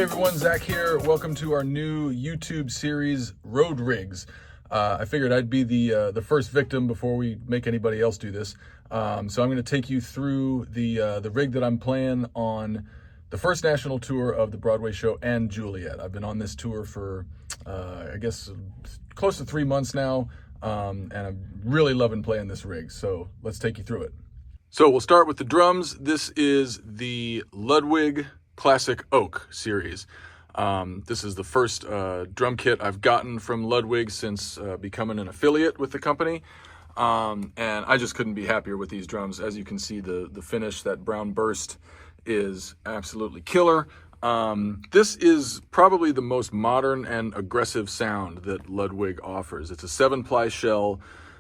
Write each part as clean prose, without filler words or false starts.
Hey everyone, Zach here. Welcome to our new YouTube series, Road Rigs. I figured I'd be the first victim before we make anybody else do this. So I'm going to take you through the rig that I'm playing on the first national tour of the Broadway show and Juliet. I've been on this tour for, I guess, close to 3 months now, and I'm really loving playing this rig. So let's take you through it. So we'll start with the drums. This is the Ludwig Classic Oak series. This is the first drum kit I've gotten from Ludwig since becoming an affiliate with the company. And I just couldn't be happier with these drums. As you can see, the finish, that brown burst, is absolutely killer. This is probably the most modern and aggressive sound that Ludwig offers. It's a 7-ply shell.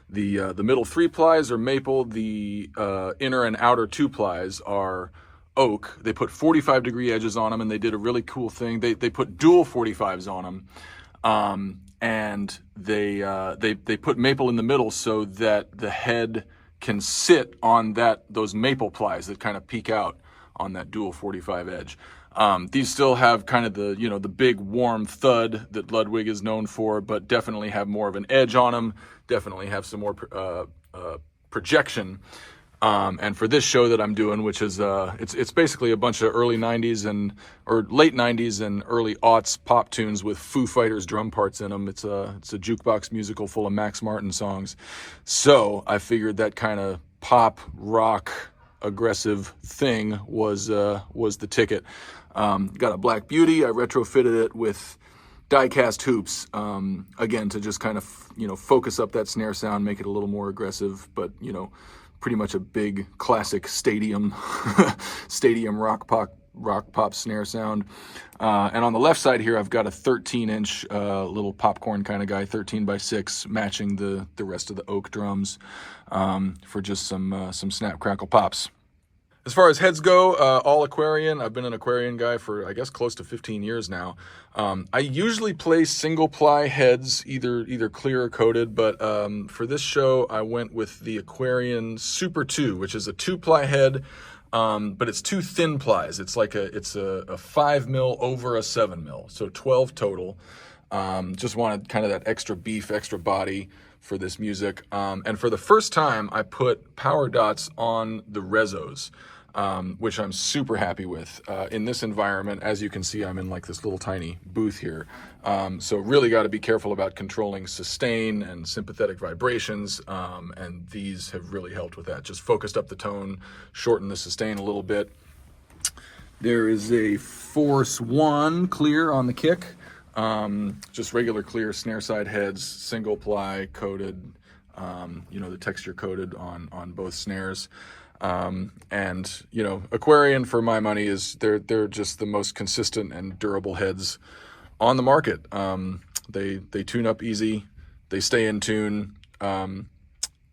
The middle 3 plies are maple. The inner and outer 2 plies are oak. They put 45-degree edges on them, and they did a really cool thing. They put dual 45s on them, and they put maple in the middle so that the head can sit on those maple plies that kind of peek out on that dual 45 edge. These still have kind of the big warm thud that Ludwig is known for, but definitely have more of an edge on them, definitely have some more projection. And for this show that I'm doing, which is it's basically a bunch of early 90s or late 90s and early aughts pop tunes with Foo Fighters drum parts in them. It's a jukebox musical full of Max Martin songs. So I figured that kind of pop rock aggressive thing was the ticket. Got a Black Beauty. I retrofitted it with die-cast hoops, again, to just kind of focus up that snare sound, make it a little more aggressive, but pretty much a big classic stadium rock pop snare sound. And on the left side here, I've got a 13-inch little popcorn kind of guy, 13x6, matching the rest of the oak drums, for just some snap crackle pops. As far as heads go, all Aquarian. I've been an Aquarian guy for, I guess, close to 15 years now. I usually play single ply heads, either clear or coated, but for this show, I went with the Aquarian Super 2, which is a 2-ply head, but it's 2 thin plies. It's like a 5 mil over a 7 mil, so 12 total. Just wanted kind of that extra beef, extra body for this music. And for the first time, I put power dots on the rezos, which I'm super happy with. In this environment, as you can see, I'm in like this little tiny booth here. So really got to be careful about controlling sustain and sympathetic vibrations. And these have really helped with that. Just focused up the tone, shortened the sustain a little bit. There is a Force 1 clear on the kick. Just regular clear snare side heads, single ply coated, the texture coated on both snares. And Aquarian, for my money, they're just the most consistent and durable heads on the market. They tune up easy, they stay in tune.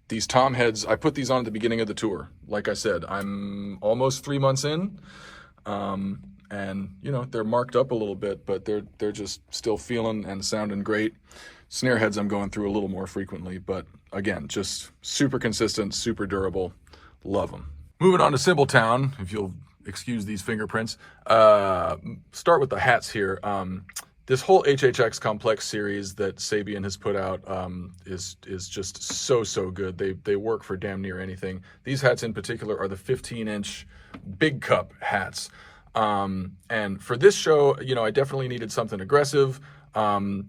These tom heads, I put these on at the beginning of the tour. Like I said, I'm almost 3 months in. And they're marked up a little bit, but they're just still feeling and sounding great. Snare heads I'm going through a little more frequently, but again, just super consistent, super durable. Love them. Moving on to Cymbal Town, if you'll excuse these fingerprints. Start with the hats here. This whole HHX Complex series that Sabian has put out is just so good. They work for damn near anything. These hats in particular are the 15-inch big cup hats. And for this show, I definitely needed something aggressive, and,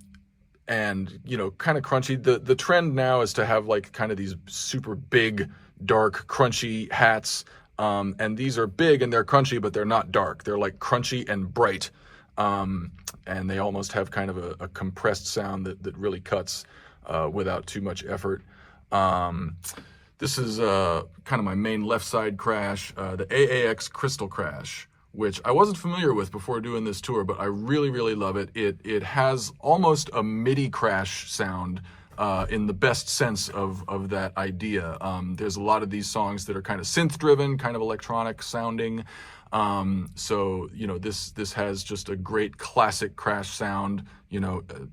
kind of crunchy. The trend now is to have like kind of these super big, dark, crunchy hats. And these are big and they're crunchy, but they're not dark. They're like crunchy and bright. And they almost have kind of a compressed sound that really cuts, without too much effort. This is, kind of my main left side crash, the AAX Crystal Crash, which I wasn't familiar with before doing this tour, but I really, really love it. It has almost a MIDI crash sound, in the best sense of that idea. There's a lot of these songs that are kind of synth-driven, kind of electronic sounding. So this has just a great classic crash sound.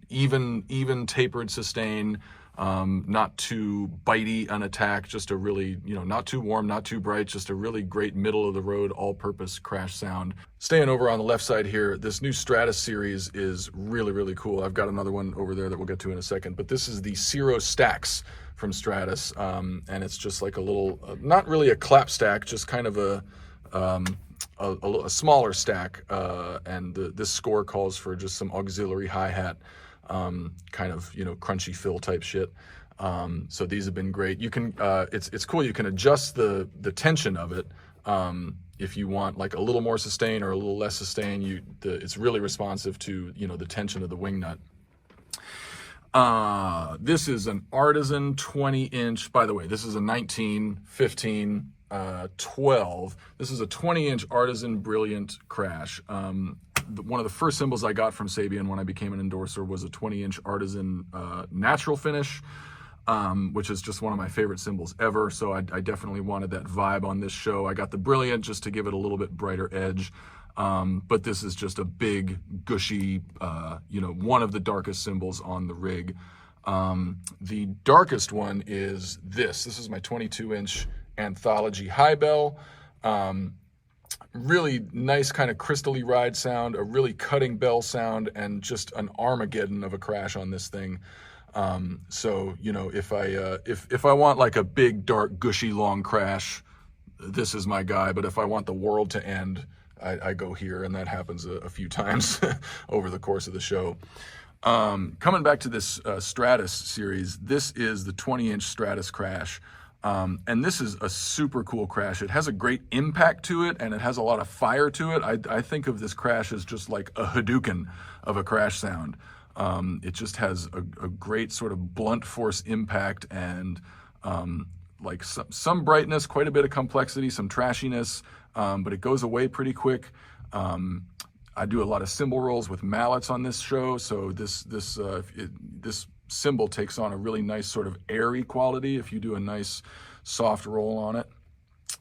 Even tapered sustain. not too bitey an attack, just a really, not too warm, not too bright, just a really great middle of the road all-purpose crash sound. Staying over on the left side here, this new Stratus series is really, really cool. I've got another one over there that we'll get to in a second, but this is the Zero Stacks from Stratus, and it's just like a little, not really a clap stack, just kind of a smaller stack, and this score calls for just some auxiliary hi-hat, kind of, crunchy fill type shit. So these have been great. You can, it's cool. You can adjust the tension of it. If you want like a little more sustain or a little less sustain, it's really responsive to, the tension of the wing nut. This is an Artisan 20-inch, by the way, this is a 19, 15, 12. This is a 20-inch Artisan Brilliant Crash. One of the first cymbals I got from Sabian when I became an endorser was a 20-inch Artisan natural finish, which is just one of my favorite cymbals ever. So I definitely wanted that vibe on this show. I got the Brilliant just to give it a little bit brighter edge. But this is just a big, gushy, one of the darkest cymbals on the rig. The darkest one is this. This is my 22-inch Anthology High Bell. Really nice kind of crystally ride sound, a really cutting bell sound, and just an Armageddon of a crash on this thing. So, if I want like a big, dark, gushy, long crash, this is my guy. But if I want the world to end, I go here, and that happens a few times over the course of the show. Coming back to this Stratus series, this is the 20-inch Stratus Crash. And this is a super cool crash. It has a great impact to it, and it has a lot of fire to it. I think of this crash as just like a Hadouken of a crash sound. It just has a great sort of blunt force impact, and like some brightness, quite a bit of complexity, some trashiness, but it goes away pretty quick. I do a lot of cymbal rolls with mallets on this show, so this cymbal takes on a really nice sort of airy quality if you do a nice soft roll on it.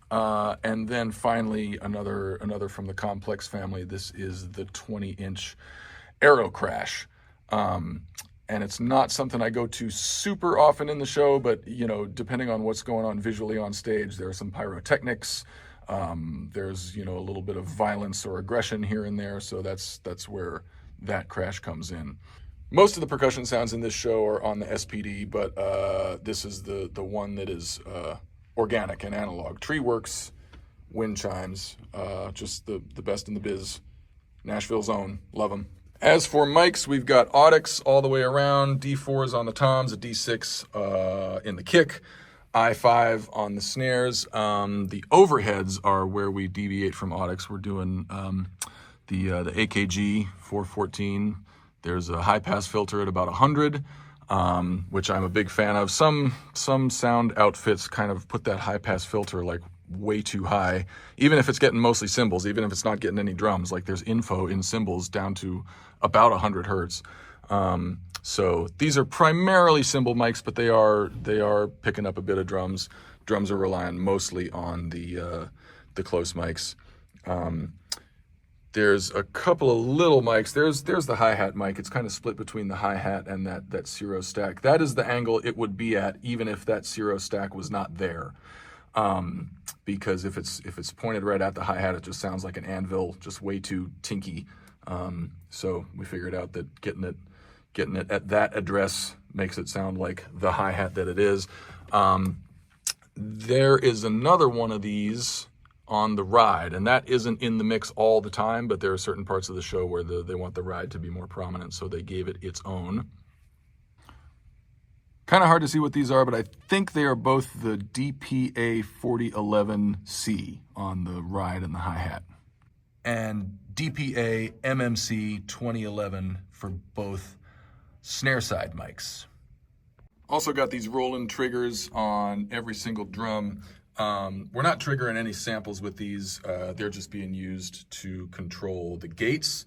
And then finally, another from the Complex family. This is the 20-inch Aero Crash. And it's not something I go to super often in the show, but depending on what's going on visually on stage, there are some pyrotechnics. There's a little bit of violence or aggression here and there, so that's where that crash comes in. Most of the percussion sounds in this show are on the SPD, but this is the one that is organic and analog. Treeworks wind chimes, just the best in the biz. Nashville's own, love them. As for mics, we've got Audix all the way around, D4s on the toms, a D6 in the kick, I5 on the snares. The overheads are where we deviate from Audix. We're doing the AKG 414. There's a high-pass filter at about 100, which I'm a big fan of. Some sound outfits kind of put that high-pass filter like way too high, even if it's getting mostly cymbals, even if it's not getting any drums. Like there's info in cymbals down to about 100 hertz. So these are primarily cymbal mics, but they are picking up a bit of drums. Drums are relying mostly on the close mics. There's a couple of little mics. There's the hi-hat mic. It's kind of split between the hi-hat and that Zero stack. That is the angle it would be at even if that Zero stack was not there. Because if it's pointed right at the hi-hat, it just sounds like an anvil, just way too tinky. So we figured out that getting it at that address makes it sound like the hi-hat that it is. There is another one of these on the ride, and that isn't in the mix all the time, but there are certain parts of the show where they want the ride to be more prominent, so they gave it its own. Kind of hard to see what these are, but I think they are both the DPA 4011C on the ride and the hi-hat, and DPA MMC 2011 for both snare side mics. Also got these Roland triggers on every single drum. We're not triggering any samples with these. They're just being used to control the gates.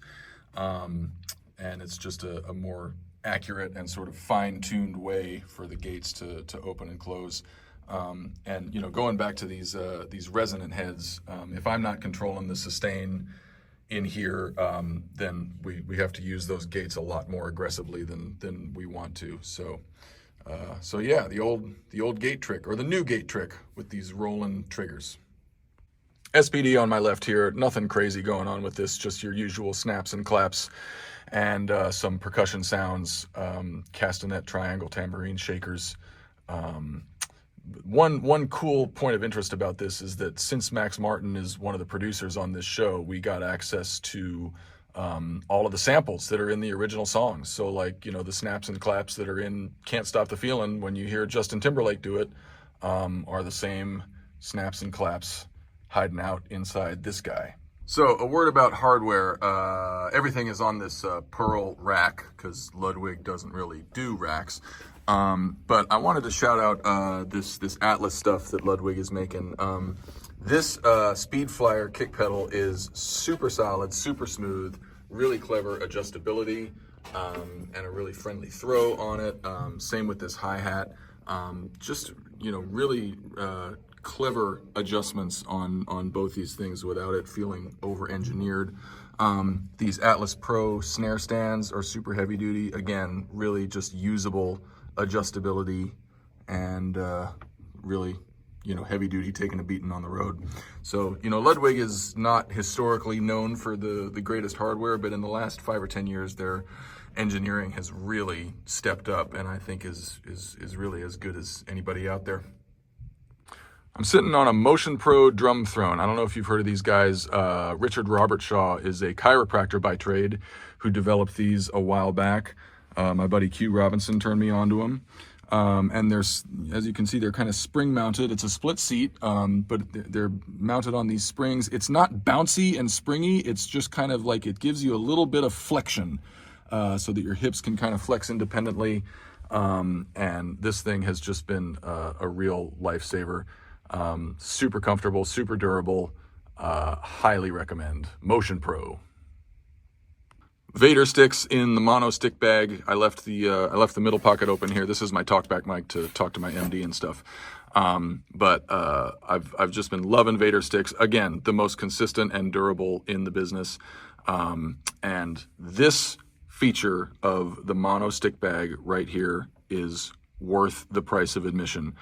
And it's just a more accurate and sort of fine-tuned way for the gates to open and close. And going back to these resonant heads, if I'm not controlling the sustain in here, then we have to use those gates a lot more aggressively than we want to. So So yeah, the old gate trick, or the new gate trick with these Roland triggers. SPD on my left here, nothing crazy going on with this, just your usual snaps and claps and some percussion sounds, castanet, triangle, tambourine, shakers. One cool point of interest about this is that since Max Martin is one of the producers on this show, we got access to all of the samples that are in the original songs. So like, you know, the snaps and claps that are in Can't Stop the Feeling when you hear Justin Timberlake do it are the same snaps and claps hiding out inside this guy. So a word about hardware. Everything is on this Pearl rack because Ludwig doesn't really do racks. But I wanted to shout out this Atlas stuff that Ludwig is making. This Speed Flyer kick pedal is super solid, super smooth, really clever adjustability, and a really friendly throw on it. Same with this hi-hat. Just, you know, really clever adjustments on both these things without it feeling over-engineered. These Atlas Pro snare stands are super heavy duty. Again, really just usable adjustability and really, you know, heavy duty, taking a beating on the road. So, you know, Ludwig is not historically known for the greatest hardware, but in the last 5 or 10 years, their engineering has really stepped up, and I think is really as good as anybody out there. I'm sitting on a Motion Pro drum throne. I don't know if you've heard of these guys. Richard Robert Shaw is a chiropractor by trade who developed these a while back. My buddy Q Robinson turned me on to them. And there's, as you can see, they're kind of spring mounted. It's a split seat, but they're mounted on these springs. It's not bouncy and springy. It's just kind of like it gives you a little bit of flexion so that your hips can kind of flex independently. And this thing has just been a real lifesaver. Super comfortable, super durable. Highly recommend. Motion Pro. Vater sticks in the mono stick bag. I left the middle pocket open here. This is my talkback mic to talk to my MD and stuff. But I've just been loving Vater sticks. Again, the most consistent and durable in the business. And this feature of the mono stick bag right here is worth the price of admission.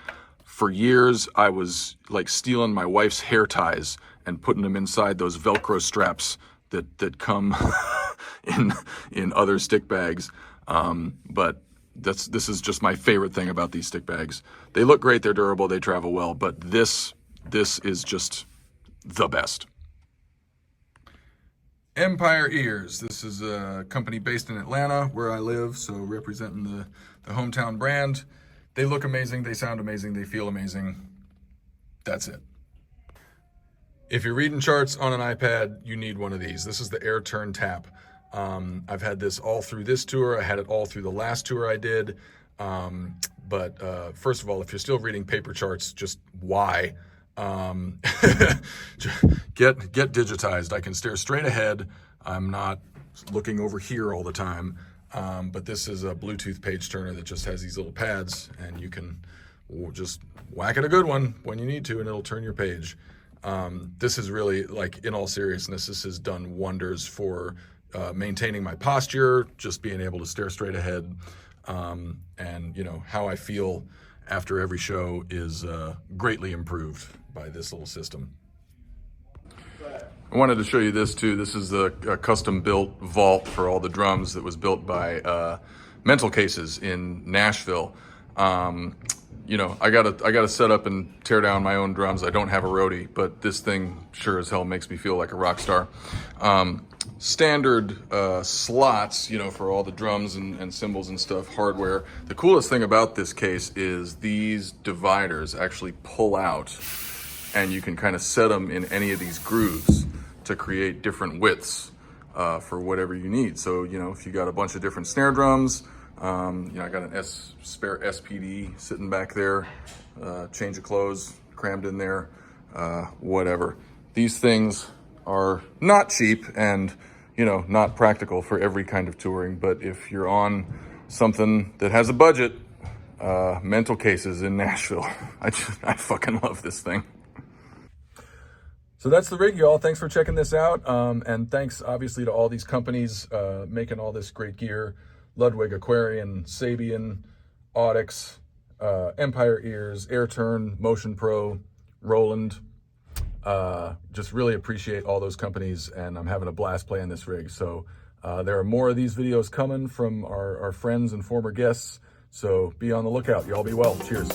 For years, I was like stealing my wife's hair ties and putting them inside those Velcro straps that come in other stick bags. But this is just my favorite thing about these stick bags. They look great, they're durable, they travel well, but this is just the best. Empire Ears. This is a company based in Atlanta where I live, so representing the hometown brand. They look amazing, they sound amazing, they feel amazing. That's it. If you're reading charts on an iPad, you need one of these. This is the Air Turn Tap. I've had this all through this tour. I had it all through the last tour I did. But first of all, if you're still reading paper charts, just why? Get digitized. I can stare straight ahead. I'm not looking over here all the time. But this is a Bluetooth page turner that just has these little pads, and you can just whack it a good one when you need to, and it'll turn your page. This is really, like, in all seriousness, this has done wonders for maintaining my posture, just being able to stare straight ahead. And, you know, how I feel after every show is greatly improved by this little system. I wanted to show you this too. This is a custom-built vault for all the drums that was built by Mental Cases in Nashville. You know, I gotta set up and tear down my own drums. I don't have a roadie, but this thing sure as hell makes me feel like a rock star. Standard slots, you know, for all the drums and cymbals and stuff, hardware. The coolest thing about this case is these dividers actually pull out, and you can kind of set them in any of these grooves to create different widths for whatever you need. So, you know, if you got a bunch of different snare drums, you know, I got an spare SPD sitting back there, change of clothes crammed in there, whatever. These things are not cheap and, you know, not practical for every kind of touring, but if you're on something that has a budget, Mental Cases in Nashville. I fucking love this thing. So that's the rig, y'all. Thanks for checking this out. And thanks, obviously, to all these companies making all this great gear. Ludwig, Aquarian, Sabian, Audix, Empire Ears, Airturn, Motion Pro, Roland. Just really appreciate all those companies, and I'm having a blast playing this rig. So there are more of these videos coming from our friends and former guests, so be on the lookout. Y'all be well. Cheers.